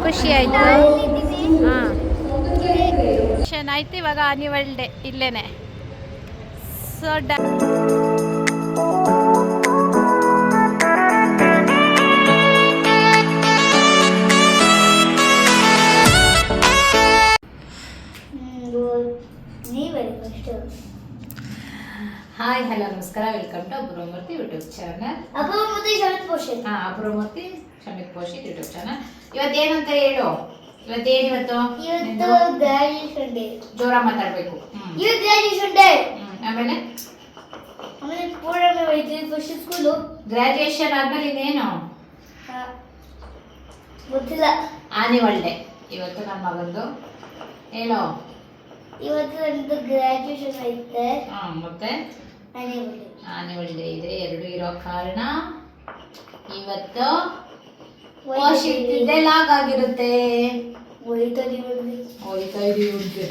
ಖುಷಿ ಆಯ್ತು. ಹಾಂ ಆಯ್ತು. ಇವಾಗ ಆನ್ಯುವಲ್ ಡೇ ಇಲ್ಲೇನೆ. ಸೊ ಹಾಯ್ ಹಲೋ ನಮಸ್ಕಾರ, welcome to Apoorvamurthy YouTube channel. Apoorvamurthy Shamith Poshith. Apoorvamurthy Shamith Poshith YouTube channel. ಇವತ್ತೇನಂತ ಹೇಳು. ಇವತ್ತೇನಿವತ್ತು? Graduation day. ಜೋರ ಮಾತಾಡ್ಬೇಕು. ಇವತ್ತು ಗ್ರಾಜುಯೇಷನ್ ಡೇ. ಆಮೇಲೆ ಪೂರ್ಣ ಫಸ್ಟ್ ಸ್ಕೂಲು. ಗ್ರಾಜುಯೇಷನ್ ಆದ್ಮೇಲೆ ಇನ್ನೇನು ಗೊತ್ತಿಲ್ಲ. ಆನ್ಯುವಲ್ ಡೇ ಇವತ್ತು ನಮ್ಮ ಮಗಂದು. ಹೇಳು. ಇವತ್ತು ನಂದು ಗ್ರಾಜುಯೇಷನ್ ಐತೆ. ಮತ್ತೆ ಆನ್ಯುವಲ್ ಡೇ ಇದೆ. ಎರಡು ಇರೋ ಕಾರಣ ಇವತ್ತು ಲಾಗ್ ಆಗಿರುತ್ತೆ. ಹೋಯ್ತಾ ಇದೀವಿ.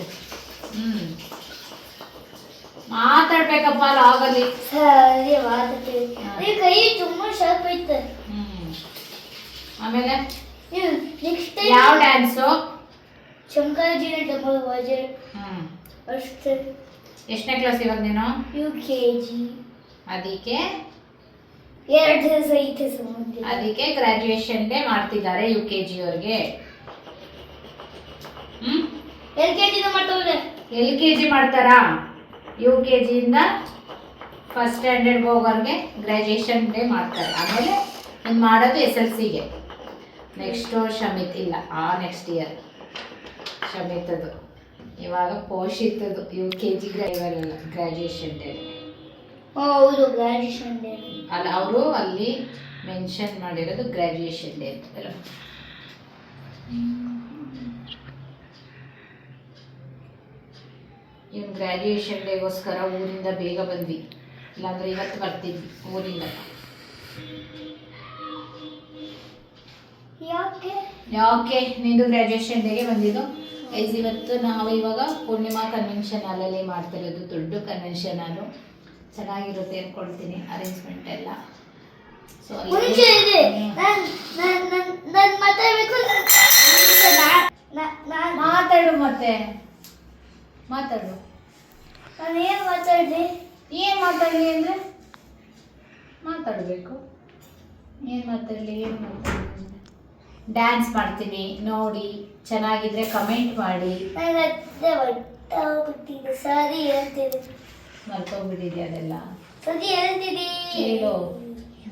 ಮಾತಾಡ್ಬೇಕಪ್ಪ ಲಾಗಲ್ಲಿ. ಸರಿ ಮಾತಾಡ್ತೀವಿ. ಕೈ ತುಂಬಾ ಶಾರ್ಪ್ ಐತೆ. ಆಮೇಲೆ ನೆಕ್ಸ್ಟ್ ಟೈಮ್ ಯಾವ ಡ್ಯಾನ್ಸು? ಶಂಕರಜಿನ ಟೆಂಪಲ್ ವಾಜೆ. ಅಷ್ಟೇ. ಎಷ್ಟನೇ ಕ್ಲಾಸ್ ಇವಾಗ ನೀನು? UKG. ಅದಕ್ಕೆ 2 ದಿವಸ ಐತೆ ಸಂಬಂಧ. ಅದಕ್ಕೆ ಗ್ರಾಜುಯೇಷನ್ ಡೇ ಮಾಡ್ತಿದ್ದಾರೆ UKG ಅವ್ರಿಗೆ. LKG ಮಾಡ್ತಾರೆ. LKG ಮಾಡ್ತಾರಾ? UKG ಇಂದ ಫಸ್ಟ್ ಸ್ಟ್ಯಾಂಡರ್ಡ್ ಹೋಗೋರ್ಗೆ ಗ್ರಾಜುಯೇಷನ್ ಡೇ ಮಾಡ್ತಾರೆ. ಆಮೇಲೆ ಇನ್ನು ಮಾಡೋದು SLCಗೆ. ನೆಕ್ಸ್ಟ್ ಶಮಿತ್ ಇಲ್ಲ, ನೆಕ್ಸ್ಟ್ ಇಯರ್ ಶಮಿತದು. ಇವಾಗ ಪೋಷಿತದು UKG ಗ್ರಾಜುಯೇಷನ್ ಡೇ. ಹೌದು, ಗ್ರಾಜುಯೇಷನ್ ಡೇ ಅಲ್ಲ, ಅವರು ಅಲ್ಲಿ ಮೆನ್ಷನ್ ಮಾಡಿರೋದು ಗ್ರಾಜುಯೇಷನ್ ಡೇ ಅಂತ. ಇವ್ನು ಗ್ರಾಜುಯೇಷನ್ ಡೇಗೋಸ್ಕರ ಊರಿಂದ ಬೇಗ ಬಂದ್ವಿ, ಇಲ್ಲಾಂದ್ರೆ ಇವತ್ತು ಬರ್ತಿದ್ವಿ ಊರಿಂದ. ಯಾಕೆ ನಿಂದು ಗ್ರಾಜುಯೇಷನ್ ಡೇಗೆ ಬಂದಿದ್ದು? ಇವತ್ತು ನಾವು ಇವಾಗ ಪೂರ್ಣಿಮಾ ಕನ್ವೆನ್ಷನ್ ಹಾಲಲ್ಲಿ ಮಾಡ್ತಿರೋದು. ದೊಡ್ಡ ಕನ್ವೆನ್ಷನ್ ಹಾಲು, ಚೆನ್ನಾಗಿರುತ್ತೆ ಅಂದ್ಕೊಳ್ತೀನಿ ಅರೇಂಜ್ಮೆಂಟ್ ಎಲ್ಲ. ಸೊ ಮಾತಾಡು, ಮತ್ತೆ ಮಾತಾಡು. ನಾನು ಏನು ಮಾತಾಡಲಿ ಅಂದರೆ ಮಾತಾಡಬೇಕು. ಏನು ಮಾತಾಡಲಿ ಡ್ಯಾನ್ಸ್ ಮಾಡ್ತೀನಿ ನೋಡಿ, ಚೆನ್ನಾಗಿದ್ರೆ ಕಮೆಂಟ್ ಮಾಡಿ. ಸರಿ ಹೇಳ್ತೀನಿ. ಮರ್ತೋಗ್ಬಿಟ್ಟಿದೆ ಅದೆಲ್ಲ. ಸರಿ ಹೇಳ್ತೀನಿ, ಹೇಳು.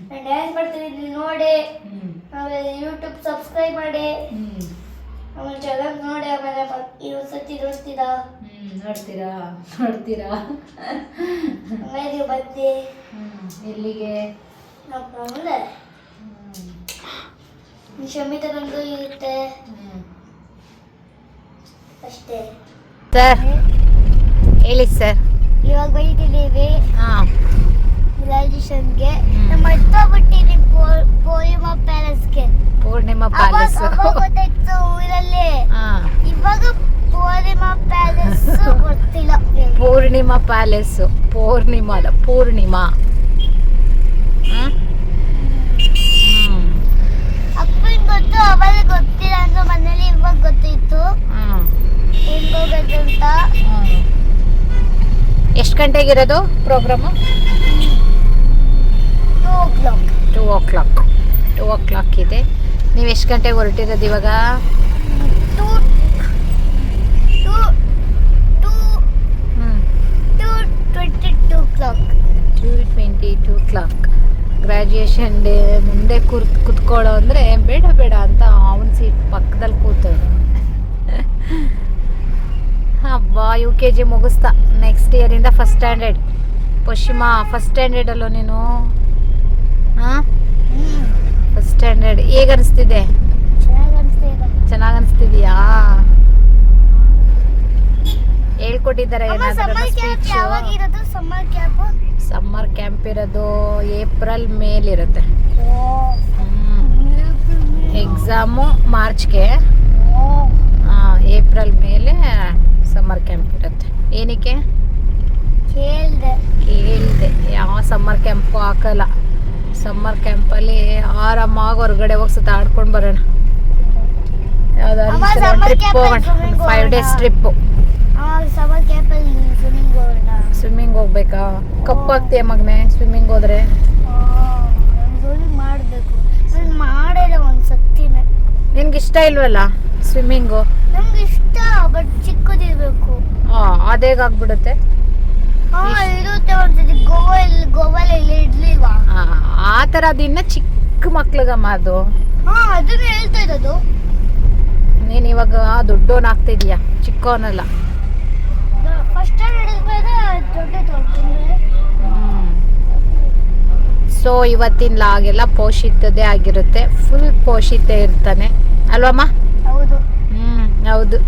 ನಾನು ಡ್ಯಾನ್ಸ್ ಮಾಡ್ತಿದ್ದೀನಿ ನೋಡಿ. ಆಮೇಲೆ ಯೂಟ್ಯೂಬ್ ಸಬ್ಸ್ಕ್ರೈಬ್ ಮಾಡಿ. ಆಮೇಲೆ ಚಾನಲ್ ನೋಡಿ. ಆಮೇಲೆ ಸತಿ ನೋಡ್ತೀರಾ? ನೋಡ್ತೀರಾ? ಆಮೇಲೆ ಬಂದೆ. ಎಲ್ಲಿಗೆ? ಆಮೇಲೆ ಶಮಿತ ಬಂದು ಇರುತ್ತೆ ಅಷ್ಟೇ. ಸರ್ ಹೇಳಿ ಸರ್. ಇವಾಗ ಬೈತಿದ್ದೀವಿ ಗ್ರಾಜುಯೇಷನ್ಗೆ. ನಮ್ಮ ಹತ್ತೋಗ್ಬಿಟ್ಟಿದ್ವಿ ಪೂರ್ಣಿಮಾ ಪ್ಯಾಲೇಸ್ಗೆ. ಪೂರ್ಣಿಮಾ ಪ್ಯಾಲೇಸ್ ಗೊತ್ತಾಯ್ತು ಊರಲ್ಲಿ. ಇವಾಗ ಪೂರ್ಣಿಮಾ ಪ್ಯಾಲೇಸ್ ಗೊತ್ತಿಲ್ಲ. ಪೂರ್ಣಿಮಾ ಪ್ಯಾಲೇಸ್, ಪೂರ್ಣಿಮಾ ಅಲ್ಲ, ಪೂರ್ಣಿಮಾ. ಅಪ್ಪನಿಗೆ ಗೊತ್ತು, ಅವರಿಗೆ ಗೊತ್ತಿಲ್ಲ ಅಂದ್ರೆ ಮನೇಲಿ. ಇವಾಗ ಗೊತ್ತಿತ್ತು ಹೆಂಗೋಗತ್ತಂತ. ಎಷ್ಟು ಗಂಟೆಗಿರೋದು ಪ್ರೋಗ್ರಾಮು? 2 o'clock ಇದೆ. ನೀವು ಎಷ್ಟು ಗಂಟೆಗೆ ಹೊರಟಿರೋದು ಇವಾಗ? 2:22 o'clock. ಗ್ರಾಜುಯೇಷನ್ ಡೇ ಮುಂದೆ ಕುತ್ಕೊಳ್ಳೋ ಅಂದರೆ ಬೇಡ ಅಂತ ಅವನ ಸೀಟ್ ಪಕ್ಕದಲ್ಲಿ ಕೂತಳು. ಹಬ್ಬ UKG ಮುಗಿಸ್ತಾ. ನೆಕ್ಸ್ಟ್ ಇಯರಿಂದ ಫಸ್ಟ್ ಸ್ಟ್ಯಾಂಡರ್ಡ್. ಪಶ್ಚಿಮ ಫಸ್ಟ್ ಸ್ಟ್ಯಾಂಡರ್ಡಲ್ಲೋ ನೀನು? First standard. ಹೇಗೆ ಅನಿಸ್ತಿದೆ? ಚೆನ್ನಾಗಿ ಅನಿಸ್ತಿದೆಯಾ? ಹೇಳ್ಕೊಟ್ಟಿದ್ದಾರೆ ಸಮ್ಮರ್ ಕ್ಯಾಂಪ್ ಇರೋದು ಏಪ್ರಿಲ್ ಮೇಲಿರುತ್ತೆ. ಎಕ್ಸಾಮು ಮಾರ್ಚ್ಗೆ. ಏಪ್ರಿಲ್ ಮೇಲೆ ಸಮ್ಮರ್ ಕ್ಯಾಂಪ್ ಇರುತ್ತೆ. ಏನಕ್ಕೆ ಕೇಳಿದೆ? ಯಾವ ಸಮ್ಮರ್ ಕ್ಯಾಂಪು ಹಾಕಲ್ಲ. ಸಮ್ಮರ್ ಕ್ಯಾಂಪಲ್ಲಿ ಆರಾಮಾಗಿ ಹೊರಗಡೆ ಹೋಗಿ ಸುತ್ತಾಡ್ಕೊಂಡು ಬರೋಣ. ಅಮ್ಮ, summer ಟ್ರಿಪ್ camp ಹೋಗೋಣ, ಅಲ್ಲಿ swimming 5 days ಹೋಗೋಣ. ಟ್ರಿಪ್ಪು. ಸಮರ್ ಕ್ಯಾಂಪಲ್ಲಿ ಸ್ವಿಮ್ಮಿಂಗ್ ಹೋಗೋಣ. ಸ್ವಿಮ್ಮಿಂಗ್ ಹೋಗ್ಬೇಕಾ? ಕಪ್ಪಾಗ್ತೀಯ ಮಗನೆ ಸ್ವಿಮ್ಮಿಂಗ್ ಹೋದ್ರೆ. ಸ್ವಿಮ್ಮಿಂಗ್ ಮಾಡಬೇಕು. ನಾನು ಮಾಡಿಲ್ಲ ಒಂದು ಸತಿನೇ. ನಿನ್ಗೆ ಇಷ್ಟ ಇಲ್ವಲ್ಲ ಸ್ವಿಮ್ಮಿಂಗು? ನಮ್ಗೆ ಇಷ್ಟ, ಬಟ್ ಚಿಕ್ಕದಿರ್ಬೇಕು. ಅದೇಗಾಗ್ಬಿಡುತ್ತೆ. ಇರುತ್ತೆ ಒಂದ್ಸತಿ ಗೋವಾದಲ್ಲಿ ಇಡ್ಲಿಲ್ವಾ? ಆ ಥರ ಅದಿನ್ನ ಚಿಕ್ಕ ಮಕ್ಳಿಗಮ್ಮ ಅದು. ಅದನ್ನ ಹೇಳ್ತಾ ಇರೋದು. ನೀನು ಇವಾಗ ದೊಡ್ಡವನಾಗ್ತಿದೀಯ, ಚಿಕ್ಕವನಲ್ಲ. ಫಸ್ಟ್ ಸ್ಟ್ಯಾಂಡರ್ಡ್ ದೊಡ್ಡ ತೊಳ್ತೀನಿ. ಸೊ ಇವತ್ತಿನ ಲಾಗೆಲ್ಲ ಪೋಷಿತದೇ ಆಗಿರುತ್ತೆ, ಫುಲ್ ಪೋಷಿತ ಇರ್ತಾನೆ ಅಲ್ವಮ್ಮ? ಹೌದು. ಹೌದು.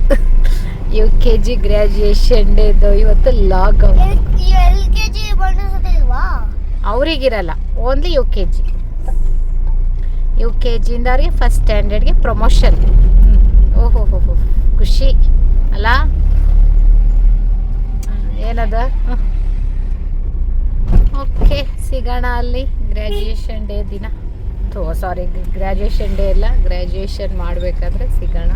UKG ಗ್ರ್ಯಾಜುಯೇಷನ್ ಡೇದು ಇವತ್ತು ಲಾಗ್. LKG ಇಲ್ವಾ? ಅವರಿಗಿರಲ್ಲ, ಓನ್ಲಿ UKG. UKGಯಿಂದ ಅವ್ರಿಗೆ ಫಸ್ಟ್ ಸ್ಟ್ಯಾಂಡರ್ಡ್ಗೆ ಪ್ರಮೋಷನ್. ಓಹೋ ಹೋ, ಖುಷಿ ಅಲ್ಲ? ಏನದ? ಓಕೆ, ಸಿಗೋಣ ಅಲ್ಲಿ ಗ್ರ್ಯಾಜುಯೇಷನ್ ಡೇ ದಿನ. ಗ್ರ್ಯಾಜುಯೇಷನ್ ಡೇ ಇಲ್ಲ, ಗ್ರ್ಯಾಜುಯೇಷನ್ ಮಾಡಬೇಕಾದ್ರೆ ಸಿಗೋಣ.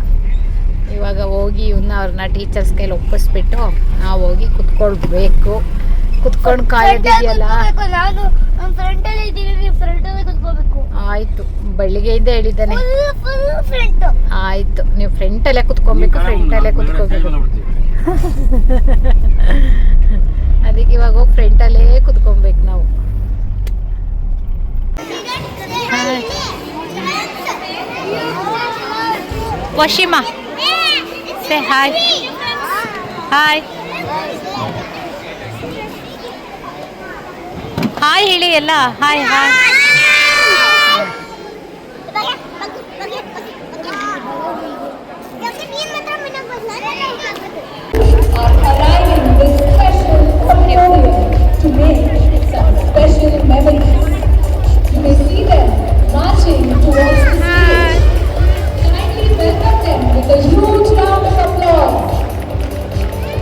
ಇವಾಗ ಹೋಗಿ ಅವ್ರನ್ನ ಟೀಚರ್ಸ್ ಕೈಲಿ ಒಪ್ಪಿಸ್ಬಿಟ್ಟು ನಾವು ಹೋಗಿ ಕುತ್ಕೊಳ್ಬೇಕು. ಕುತ್ಕೊಂಡು ಕಾಯೋದಿದೆಯಲ್ಲ. ನಾನು ನಮ್ಮ ಫ್ರಂಟಲ್ಲಿ ಇದ್ದೀವಿ, ನೀವು ಫ್ರಂಟಲ್ಲಿ ಕುತ್ಕೋಬೇಕು. ಆಯಿತು, ಬೆಳಿಗ್ಗೆಯಿಂದ ಹೇಳಿದ್ದಾನೆ. ಆಯಿತು, ನೀವು ಫ್ರಂಟಲ್ಲೇ ಕುತ್ಕೊಬೇಕು, ಫ್ರಂಟಲ್ಲೇ ಕುತ್ಕೋಬೇಕು. ಅದಕ್ಕೆ ಇವಾಗ ಹೋಗಿ ಫ್ರಂಟಲ್ಲೇ ಕುತ್ಕೊಬೇಕು ನಾವು. ವಶಿಮಾ ಸೇ ಹಾಯ್. ಹಾಯ್ ಹಾಯ್ ಹೇಳಿ ಎಲ್ಲ. Hi hi. To make some special memories. You may see them marching towards the stage. Kindly welcome them with a huge round of applause.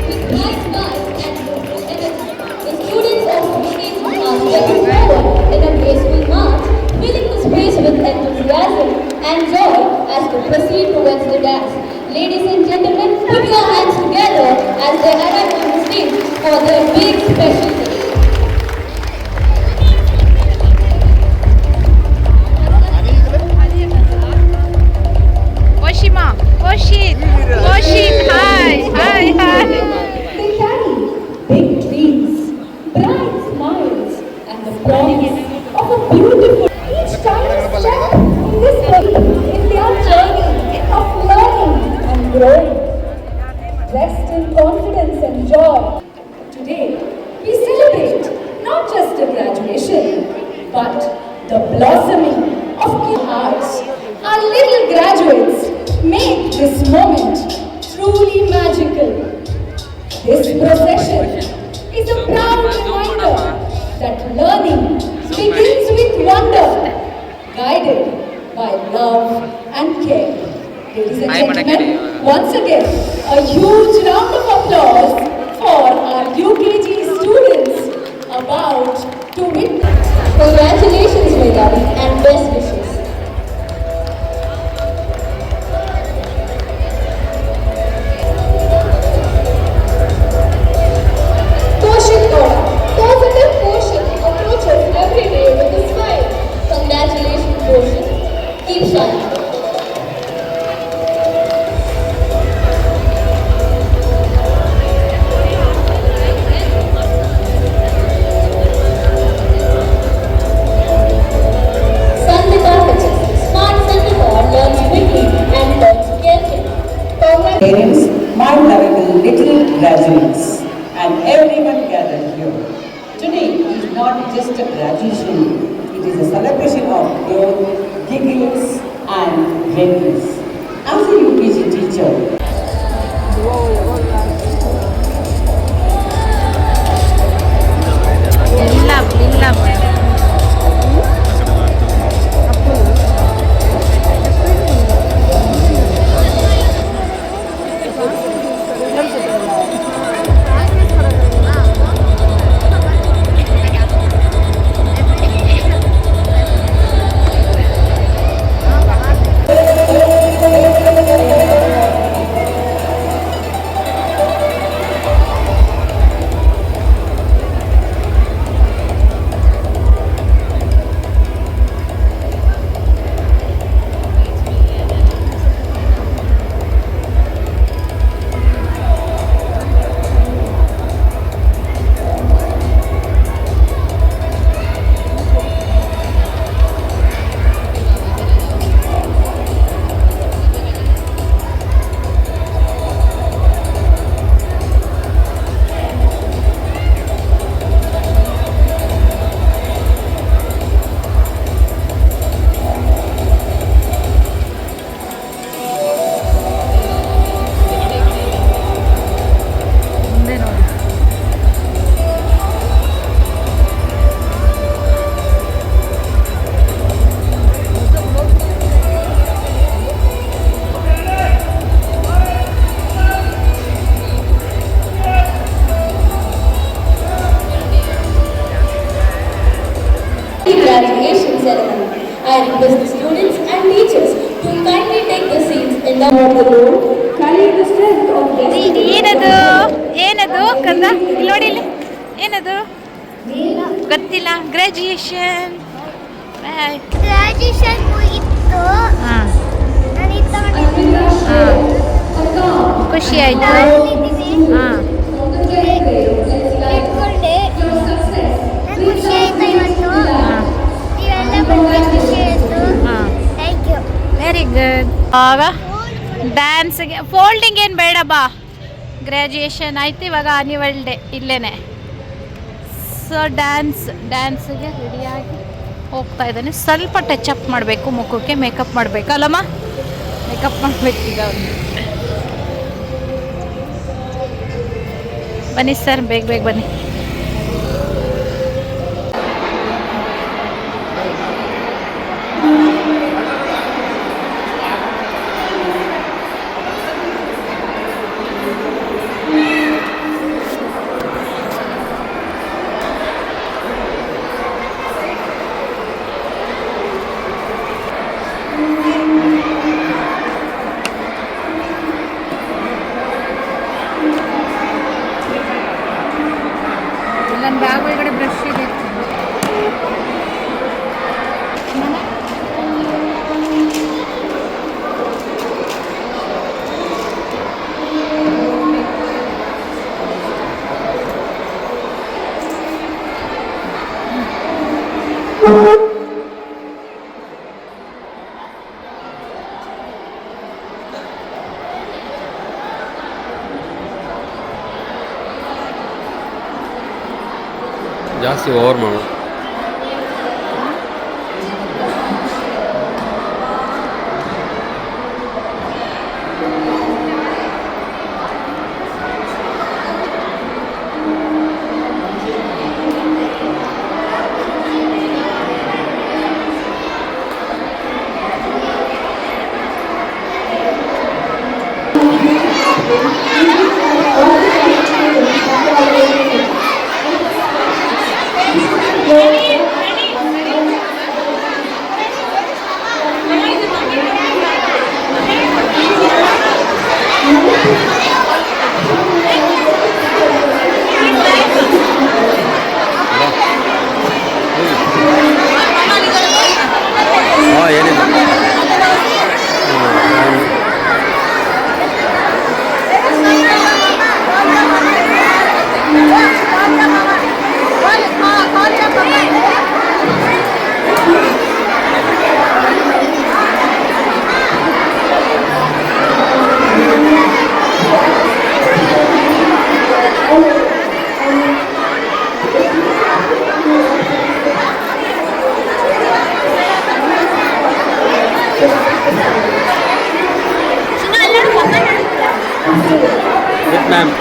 With bright smiles and energy, the students of UKG are stepping forward in a graceful march, filling the space with enthusiasm and joy as they proceed towards the dance. Ladies and gentlemen, put your hands together as they arrive on the stage for their big special day. Vashima, Vashith, hi hi hi. They carry big dreams, bright smiles, and the promise of a beautiful. Each tiny step in this way in their journey of learning and growing. Rest in confidence and joy. Today, we celebrate not just the graduation, but the blossoming of our hearts. Our little graduates make this moment truly magical. This procession is a proud reminder that learning begins with wonder, guided by love and care. Ladies and gentlemen, once again, a huge round of applause for our UKG students about to witness. Congratulations, Megari, and best wishes. Positive Portion approaches every day with a smile. Congratulations, Portion. Keep shining. Sandhika Pitches. Smart Sandhika learns quickly and learns carefully. Parents, my lovable little graduates, and everyone gathered here. Today is not just a graduation, it is a celebration of growth, giggles, and greatness. As a UKG teacher, request the students and teachers to kindly take the seats in the of the Lord, carrying the strength of destiny. ಏನದು ಏನದು ಕಂದ ಇಲ್ಲಿ ನೋಡಿ ಇಲ್ಲಿ ಏನದು ಗೊತ್ತಿಲ್ಲ graduation graduation ಮುಗಿತ್ತು. ಹಾಂ ನಾನು ಇದು ತಗೊಂಡಿದ್ದೀನಿ. ಖುಷಿ ಆಯಿತು ಹಾಂ ಇಟ್ಕೊಂಡೆ. ನಂಗೆ ಖುಷಿ ಆಯ್ತು ಇವತ್ತು. ನೀವೆಲ್ಲ ಬಂದು ಖುಷಿ ಆಯಿತು. ಹಾಂ ಥ್ಯಾಂಕ್ ಯು. Very good. ಆಗ ಡ್ಯಾನ್ಸ್ಗೆ ಫೋಲ್ಡಿಂಗ್ ಏನು ಬೇಡ ಬಾ, ಗ್ರ್ಯಾಜುಯೇಷನ್ ಆಯ್ತು, ಇವಾಗ ಆನ್ಯುವಲ್ ಡೇ ಇಲ್ಲೇನೆ. ಸೊ ಡ್ಯಾನ್ಸ್ಗೆ ರೆಡಿಯಾಗಿ ಹೋಗ್ತಾ ಇದ್ದಾನೆ. ಸ್ವಲ್ಪ ಟಚ್ ಅಪ್ ಮಾಡಬೇಕು, ಮುಖಕ್ಕೆ ಮೇಕಪ್ ಮಾಡಬೇಕು ಅಲ್ಲಮ್ಮ, ಮೇಕಪ್ ಮಾಡಬೇಕು ಈಗ ಅವ್ನಿಗೆ. ಬನ್ನಿ ಸರ್, ಬೇಗ ಬೇಗ ಬನ್ನಿ. ನನ್ನ ಬ್ಯಾಗ್ ಒಳಗಡೆ ಬ್ರಷ್ ಇದೆ. ಜಾಸ್ತಿ ಓವರ್ ಮಾಡು. ಏನಿಲ್ಲ. ಮ್ಯಾಮ್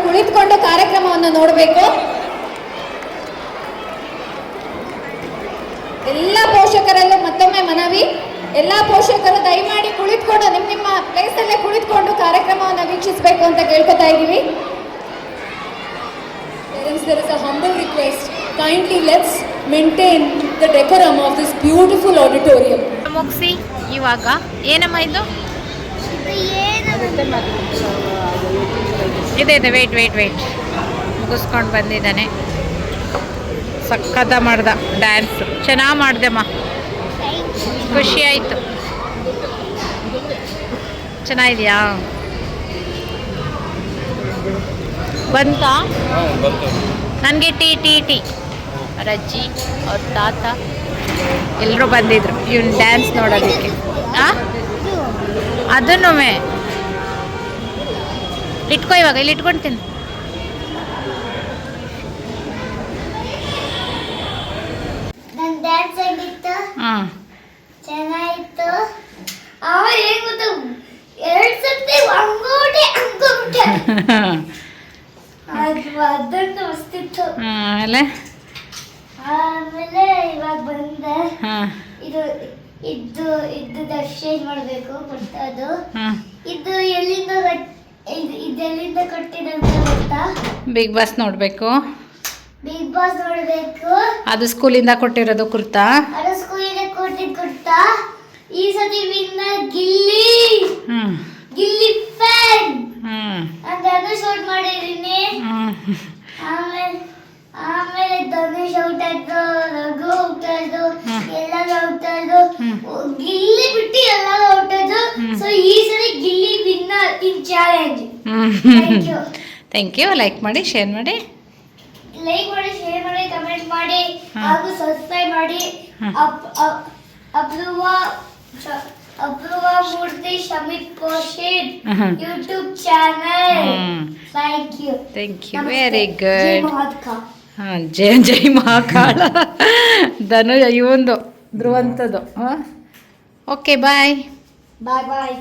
ಕುಳಿತುಕೊಂಡು ಕಾರ್ಯಕ್ರಮವನ್ನು ನೋಡಬೇಕು. ಎಲ್ಲ ಪೋಷಕರಲ್ಲೂ ಮತ್ತೊಮ್ಮೆ ಮನವಿ, ಎಲ್ಲ ಪೋಷಕರು ದಯಮಾಡಿ ಕುಳಿತುಕೊಂಡು ನಿಮ್ಮ ಪ್ಲೇಸಲ್ಲೇ ಕುಳಿತುಕೊಂಡು ಕಾರ್ಯಕ್ರಮವನ್ನು ವೀಕ್ಷಿಸಬೇಕು ಅಂತ ಕೇಳ್ಕೊತಾ ಇದ್ದೀವಿ. Parents, there is a humble request. Kindly let's maintain the decorum of this beautiful auditorium. ಮುಗಿಸಿ ಇವಾಗ ಏನಮ್ಮ ಇದು ಇದೆ ವೇಟ್ ಮುಗಿಸ್ಕೊಂಡು ಬಂದಿದ್ದಾನೆ. ಸಖತ್ತ ಮಾಡ್ದ ಡ್ಯಾನ್ಸ್, ಚೆನ್ನಾಗಿ ಮಾಡ್ದೆಮ್ಮ, ಖುಷಿ ಆಯಿತು. ಚೆನ್ನಾಗಿದೆಯಾ? ಬಂತಾ? ನನಗೆ ಟಿ ಅವ್ರ ಅಜ್ಜಿ ಅವ್ರ ತಾತ ಎಲ್ಲರೂ ಬಂದಿದ್ರು ಇವ್ನ ಡ್ಯಾನ್ಸ್ ನೋಡೋದಕ್ಕೆ. ಅದನ್ನು ಇಟ್ಕೋ, ಇವಾಗ ಇಲ್ಲಿ ಇಟ್ಕೊಳ್ತೀನಿ. ನನ್ನ ಡ್ಯಾನ್ಸ್ ಆಗಿತ್ತು, ಹಾಂ ಚೆನ್ನಾಗಿತ್ತು. ಆಮೇಲೆ ಏನ್ ಗೊತ್ತಾ, 2 ಸತಿ ಅಂಗೋಬಿಟ್ಟೆ ಅದನ್ನು ಮಸ್ತಿತ್ತು. ಆಮೇಲೆ ಆಮೇಲೆ ಇವಾಗ ಬಂದೆ. ಹಾಂ ಇದು ಎಕ್ಸ್ಚೇಂಜ್ ಮಾಡಬೇಕು ಗೊತ್ತದು. ಹಾಂ ಇದು ಎಲ್ಲಿಂದ ಕಟ್ಟಿದಂತ ಗೊತ್ತಾ? ಬಿಗ್ ಬಾಸ್ ನೋಡಬೇಕು. ಬಿಗ್ ಬಾಸ್ ನೋಡಬೇಕು. ಅದು ಸ್ಕೂಲಿಂದ ಕೊಟ್ಟಿರೋದು ಕುರ್ತಾ. ಅದು ಸ್ಕೂಲಿಂದ ಕೊಟ್ಟಿದ್ದು ಕುರ್ತಾ. ಈ ಸತಿ ವಿನ್ನರ್ ಗಿಲ್ಲಿ ಗಿಲ್ಲಿ ಫ್ಯಾನ್ ಅಂತ ಧನುಷ್ ಔಟ್ ಮಾಡಿದೀನಿ. ಆಮೇಲೆ ಧನುಷ್ ಔಟ್ ಆಯ್ತು, ರಘು ಔಟ್ ಆಯ್ತು, ಎಲ್ಲರೂ ಔಟ್ ಆಯ್ತು, ಗಿಲ್ಲಿ ಬಿಟ್ಟು ಎಲ್ಲರೂ ಔಟ್ ಆಯ್ತು. ಸೊ ಈ ಸರಿ Gilli winner in challenge. Thank you. Like ಮಾಡಿ, ಶೇರ್ ಮಾಡಿ, ಕಮೆಂಟ್ ಮಾಡಿ ಹಾಗೂ ಸಬ್ಸ್ಕ್ರೈಬ್ ಮಾಡಿ. Apoorva Murthy Shamith Poshith YouTube channel. Thank you very good. ಹಾಂ, ಜೈ ಮಹಾಕಾಳ. ಧನು ಇವಂದು ಧ್ರುವಂತದ್ದು. ಓಕೆ, ಬಾಯ್. ಬಾಯ್.